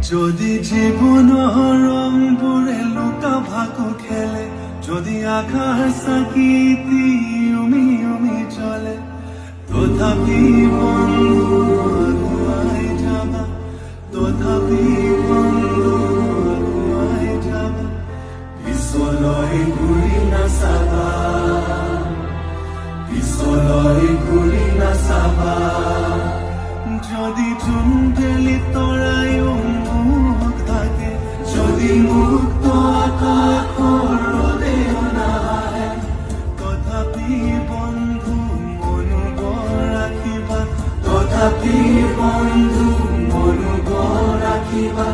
যদি জীবনৰ ৰংবোৰে লুকা ভাকু খেলে, যদি আকাশ চাকিতি উমি উমি জ্বলে, তথাপি বন্ধু আগুৱাই যাবা, তথাপি বন্ধু আগুৱাই যাবা, পিছলৈ ঘূৰি নাচাবা, পিছলৈ ঘূৰি নাচাবা। যদি জোনবেলি তৰাইও মুখ থাকে, যদি মুক্ত আকাশৰ ৰ'দেও নাহে, তথাপি বন্ধু মনোব ৰাখিবা, তথাপি বন্ধু মনোব ৰাখিবা,